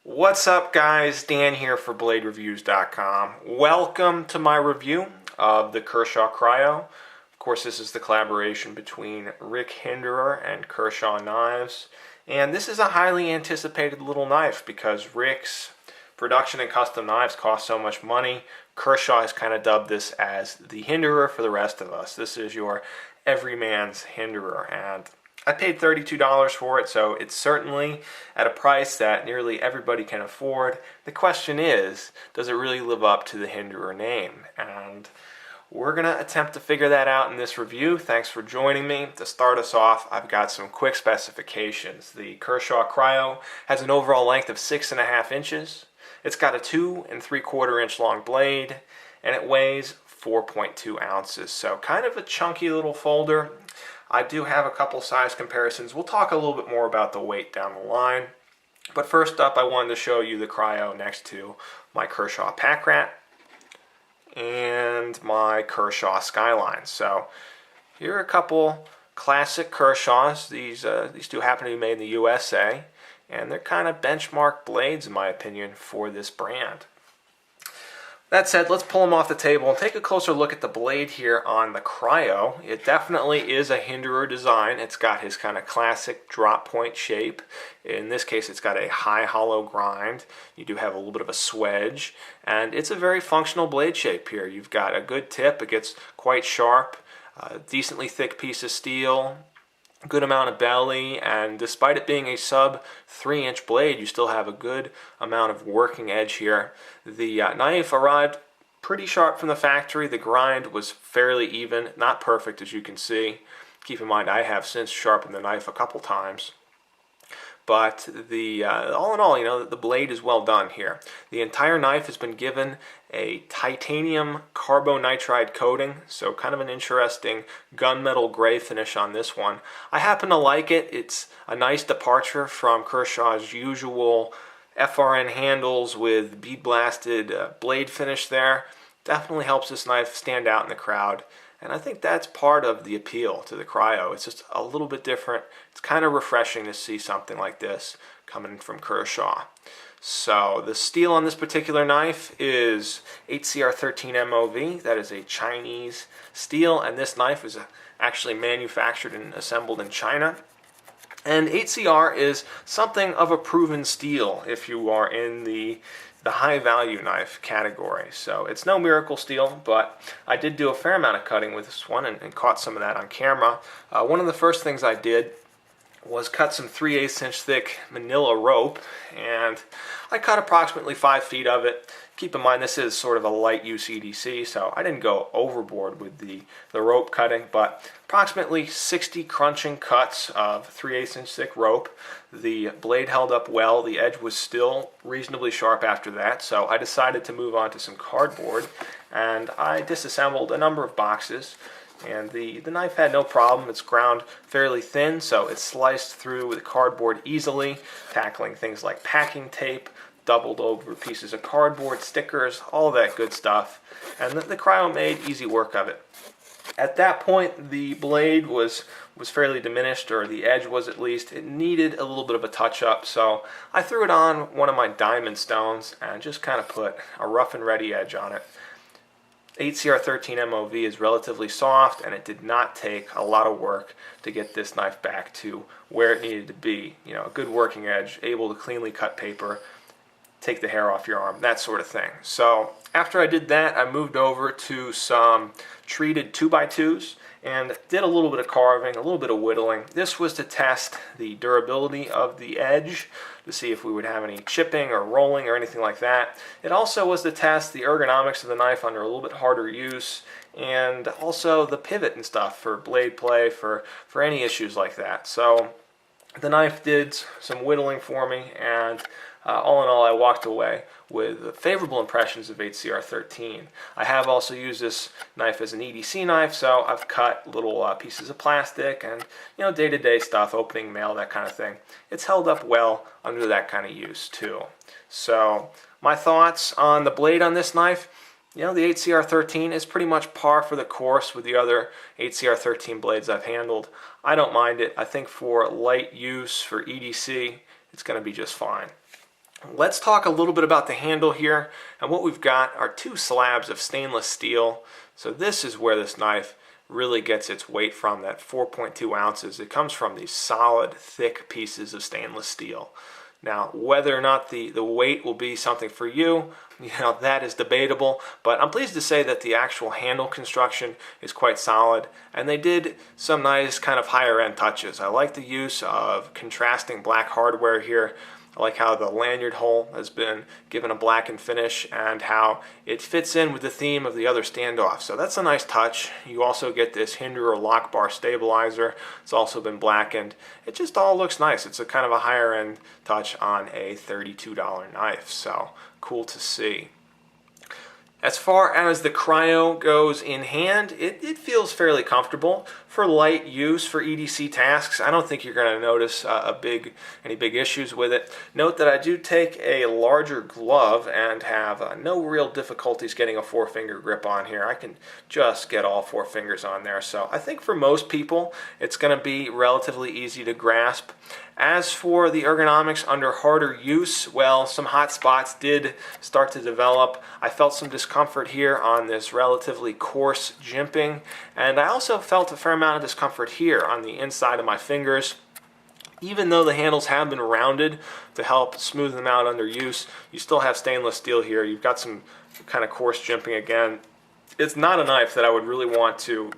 What's up, guys? Dan here for BladeReviews.com. Welcome to my review of the Kershaw Cryo. Of course, this is the collaboration between Rick Hinderer and Kershaw Knives. And this is a highly anticipated little knife because Rick's production and custom knives cost so much money. Kershaw has kind of dubbed this as the Hinderer for the rest of us. This is your everyman's Hinderer, and I paid $32 for it, so it's certainly at a price that nearly everybody can afford. The question is, does it really live up to the Hinderer name? And we're going to attempt to figure that out in this review. Thanks for joining me. To start us off, I've got some quick specifications. The Kershaw Cryo has an overall length of 6.5 inches. It's got a 2 3/4 inch long blade, and it weighs 4.2 ounces. So kind of a chunky little folder. I do have a couple size comparisons. We'll talk a little bit more about the weight down the line. But first up, I wanted to show you the Cryo next to my Kershaw Pack Rat and my Kershaw Skyline. So here are a couple classic Kershaws. These two happen to be made in the USA, and they're kind of benchmark blades, in my opinion, for this brand. That said, let's pull them off the table and take a closer look at the blade here on the Cryo. It definitely is a Hinderer design. It's got his kind of classic drop point shape. In this case, it's got a high hollow grind. You do have a little bit of a swedge, and it's a very functional blade shape here. You've got a good tip. It gets quite sharp, a decently thick piece of steel, good amount of belly, and despite it being a sub 3-inch blade, you still have a good amount of working edge here. The knife arrived pretty sharp from the factory. The grind was fairly even, not perfect as you can see. Keep in mind, I have since sharpened the knife a couple times. But all in all, the blade is well done here. The entire knife has been given a titanium carbonitride coating, so kind of an interesting gunmetal gray finish on this one. I happen to like it. It's a nice departure from Kershaw's usual FRN handles with bead blasted blade finish there. Definitely helps this knife stand out in the crowd. And I think that's part of the appeal to the Cryo. It's just a little bit different. It's kind of refreshing to see something like this coming from Kershaw. So the steel on this particular knife is HCR13 MOV. That is a Chinese steel, and this knife is actually manufactured and assembled in China. And HCR is something of a proven steel if you are in the high value knife category. So it's no miracle steel, but I did do a fair amount of cutting with this one and caught some of that on camera. One of the first things I did was cut some 3/8 inch thick manila rope, and I cut approximately 5 feet of it. Keep in mind, this is sort of a light use EDC, so I didn't go overboard with the rope cutting, but approximately 60 crunching cuts of 3/8 inch thick rope. The blade held up well. The edge was still reasonably sharp after that, so I decided to move on to some cardboard, and I disassembled a number of boxes. And the knife had no problem. It's ground fairly thin, so it sliced through the cardboard easily, tackling things like packing tape, doubled over pieces of cardboard, stickers, all that good stuff. And the Cryo made easy work of it. At that point, the blade was fairly diminished, or the edge was at least. It needed a little bit of a touch-up, so I threw it on one of my diamond stones and just kind of put a rough and ready edge on it. HCR13 MOV is relatively soft, and it did not take a lot of work to get this knife back to where it needed to be. A good working edge, able to cleanly cut paper, take the hair off your arm, that sort of thing. So after I did that, I moved over to some treated 2x2s and did a little bit of carving, a little bit of whittling. This was to test the durability of the edge, to see if we would have any chipping or rolling or anything like that. It also was to test the ergonomics of the knife under a little bit harder use, and also the pivot and stuff for blade play, for any issues like that. So the knife did some whittling for me, and all in all, I walked away with favorable impressions of HCR13. I have also used this knife as an EDC knife, so I've cut little pieces of plastic and day-to-day stuff, opening mail, that kind of thing. It's held up well under that kind of use too. So my thoughts on the blade on this knife: the HCR13 is pretty much par for the course with the other HCR13 blades I've handled. I don't mind it. I think for light use, for EDC, it's going to be just fine. Let's talk a little bit about the handle here, and what we've got are two slabs of stainless steel. So this is where this knife really gets its weight from, that 4.2 ounces. It comes from these solid, thick pieces of stainless steel. Now, whether or not the weight will be something for you, that is debatable, but I'm pleased to say that the actual handle construction is quite solid, and they did some nice kind of higher end touches. I like the use of contrasting black hardware here. I like how the lanyard hole has been given a blackened finish and how it fits in with the theme of the other standoff. So that's a nice touch. You also get this Hinderer lock bar stabilizer. It's also been blackened. It just all looks nice. It's a kind of a higher end touch on a $32 knife. So cool to see. As far as the Cryo goes in hand, it feels fairly comfortable for light use for EDC tasks. I don't think you're going to notice any big issues with it. Note that I do take a larger glove and have no real difficulties getting a 4-finger grip on here. I can just get all 4 fingers on there. So I think for most people, it's going to be relatively easy to grasp. As for the ergonomics under harder use, well, some hot spots did start to develop. I felt some discomfort here on this relatively coarse jimping, and I also felt a fair amount of discomfort here on the inside of my fingers. Even though the handles have been rounded to help smooth them out under use, you still have stainless steel here. You've got some kind of coarse jimping again. It's not a knife that I would really want to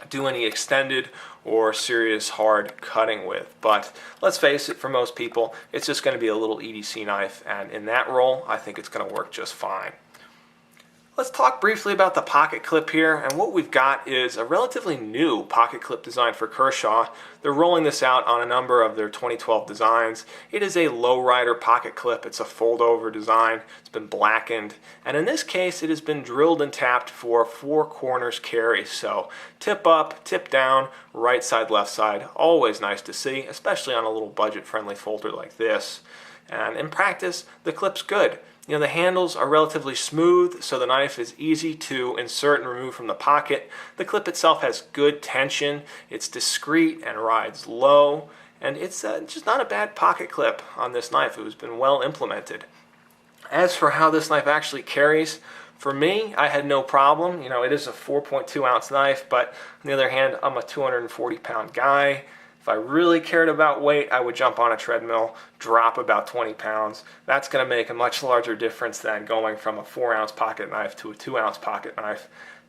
do any extended or serious hard cutting with, but let's face it, for most people it's just going to be a little EDC knife, and in that role I think it's going to work just fine. Let's talk briefly about the pocket clip here, and what we've got is a relatively new pocket clip design for Kershaw. They're rolling this out on a number of their 2012 designs. It is a lowrider pocket clip. It's a fold-over design. It's been blackened, and in this case it has been drilled and tapped for 4 corners carry. So tip up, tip down, right side, left side. Always nice to see, especially on a little budget-friendly folder like this. And in practice, the clip's good. The handles are relatively smooth, so the knife is easy to insert and remove from the pocket. The clip itself has good tension, it's discreet and rides low, and it's just not a bad pocket clip on this knife. It has been well implemented. As for how this knife actually carries, for me, I had no problem. It is a 4.2 ounce knife, but on the other hand, I'm a 240-pound guy. If I really cared about weight, I would jump on a treadmill, drop about 20 pounds. That's going to make a much larger difference than going from a 4-ounce pocket knife to a 2-ounce pocket knife.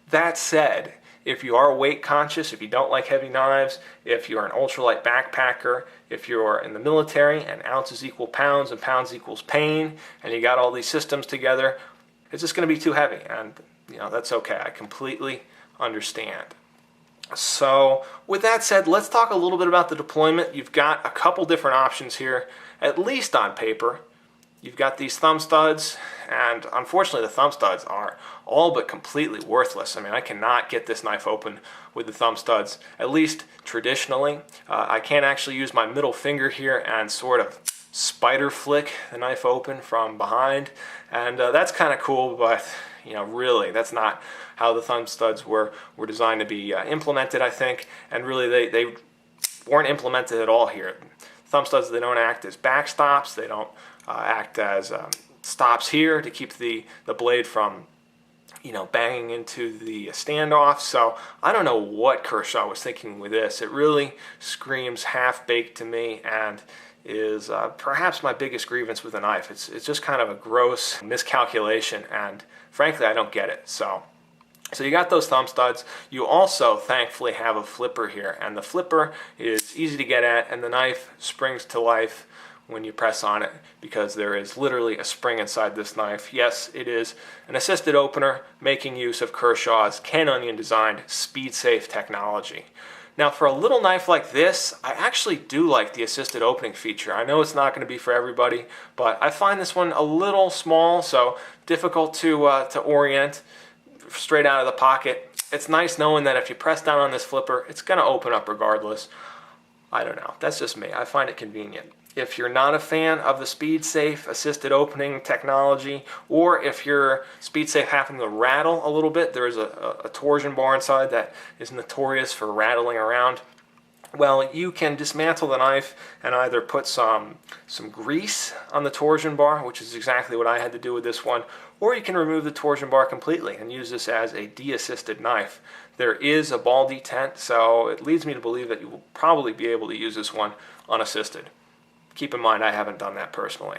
That said, if you are weight conscious, if you don't like heavy knives, if you're an ultralight backpacker, if you're in the military and ounces equal pounds and pounds equals pain, and you got all these systems together, it's just going to be too heavy, and that's okay. I completely understand. So with that said, let's talk a little bit about the deployment. You've got a couple different options here, at least on paper. You've got these thumb studs, and unfortunately the thumb studs are all but completely worthless. I cannot get this knife open with the thumb studs, at least traditionally. I can't actually use my middle finger here and sort of spider flick the knife open from behind, and that's kind of cool, but really that's not how the thumb studs were designed to be implemented, I think, and really they weren't implemented at all here. Thumb studs, they don't act as backstops, they don't act as stops here to keep the blade from banging into the standoff. So I don't know what Kershaw was thinking with this. It really screams half-baked to me, and is perhaps my biggest grievance with a knife. It's just kind of a gross miscalculation, and frankly I don't get it. So you got those thumb studs. You also thankfully have a flipper here, and the flipper is easy to get at, and the knife springs to life when you press on it, because there is literally a spring inside this knife. Yes, it is an assisted opener making use of Kershaw's Ken Onion designed speed-safe technology. Now for a little knife like this, I actually do like the assisted opening feature. I know it's not going to be for everybody, but I find this one a little small, so difficult to orient straight out of the pocket. It's nice knowing that if you press down on this flipper, it's going to open up regardless. I don't know, that's just me. I find it convenient. If you're not a fan of the speed-safe assisted opening technology, or if your speed-safe happens to rattle a little bit, there is a torsion bar inside that is notorious for rattling around. Well, you can dismantle the knife and either put some grease on the torsion bar, which is exactly what I had to do with this one, or you can remove the torsion bar completely and use this as a de-assisted knife. There is a ball detent, so it leads me to believe that you will probably be able to use this one unassisted. Keep in mind, I haven't done that personally.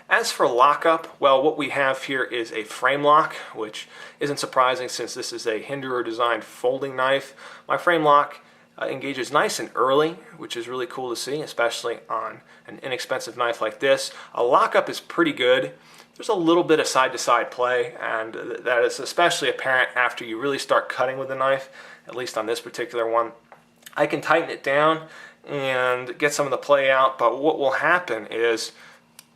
As for lockup, well, what we have here is a frame lock, which isn't surprising since this is a Hinderer designed folding knife. My frame lock engages nice and early, which is really cool to see, especially on an inexpensive knife like this. A lockup is pretty good. There's a little bit of side-to-side play, and that is especially apparent after you really start cutting with the knife, at least on this particular one. I can tighten it down and get some of the play out, but what will happen is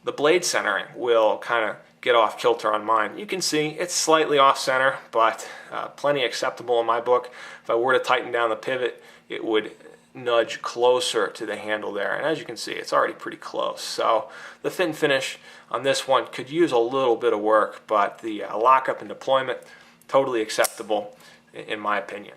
the blade centering will kind of get off kilter on mine. You can see it's slightly off center, but plenty acceptable in my book. If I were to tighten down the pivot, it would nudge closer to the handle there, and as you can see, it's already pretty close. So the fit and finish on this one could use a little bit of work, but the lockup and deployment, totally acceptable in my opinion.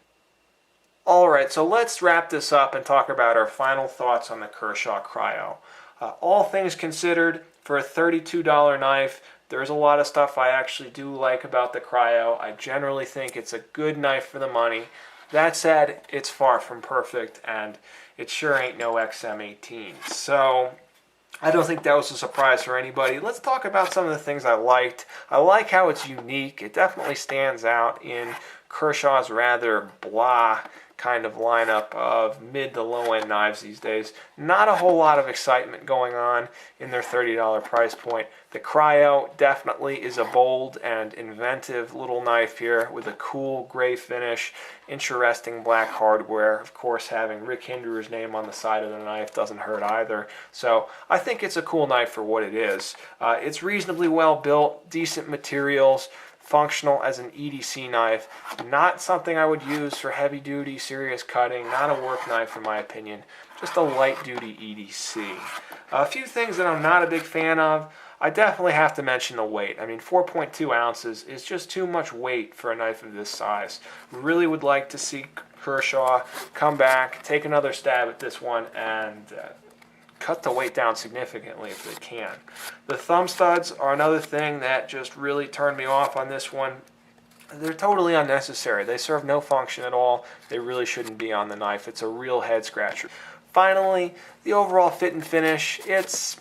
Alright, so let's wrap this up and talk about our final thoughts on the Kershaw Cryo. All things considered, for a $32 knife, there's a lot of stuff I actually do like about the Cryo. I generally think it's a good knife for the money. That said, it's far from perfect, and it sure ain't no XM18. So I don't think that was a surprise for anybody. Let's talk about some of the things I liked. I like how it's unique. It definitely stands out in Kershaw's rather blah kind of lineup of mid to low end knives these days. Not a whole lot of excitement going on in their $30 price point. The Cryo definitely is a bold and inventive little knife here with a cool gray finish, interesting black hardware. Of course, having Rick Hinderer's name on the side of the knife doesn't hurt either. So I think it's a cool knife for what it is. It's reasonably well built, decent materials, functional as an EDC knife. Not something I would use for heavy duty, serious cutting, not a work knife in my opinion, just a light duty EDC. A few things that I'm not a big fan of. I definitely have to mention the weight. I mean, 4.2 ounces is just too much weight for a knife of this size. Really would like to see Kershaw come back, take another stab at this one, and cut the weight down significantly if they can. The thumb studs are another thing that just really turned me off on this one. They're totally unnecessary. They serve no function at all. They really shouldn't be on the knife. It's a real head scratcher. Finally, the overall fit and finish, it's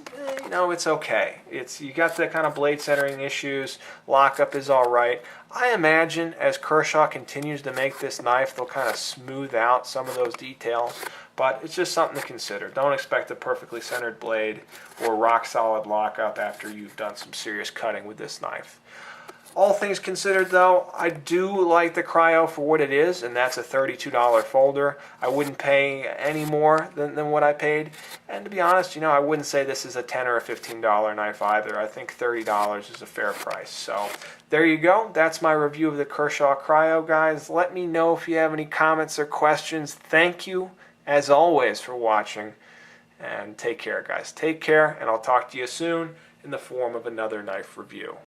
okay. You got the kind of blade centering issues. Lockup is all right. I imagine as Kershaw continues to make this knife, they'll kind of smooth out some of those details. But it's just something to consider. Don't expect a perfectly centered blade or rock solid lockup after you've done some serious cutting with this knife. All things considered though, I do like the Cryo for what it is, and that's a $32 folder. I wouldn't pay any more than what I paid. And to be honest, I wouldn't say this is a $10 or a $15 knife either. I think $30 is a fair price. So there you go. That's my review of the Kershaw Cryo, guys. Let me know if you have any comments or questions. Thank you, as always, for watching. And take care, guys. Take care, and I'll talk to you soon in the form of another knife review.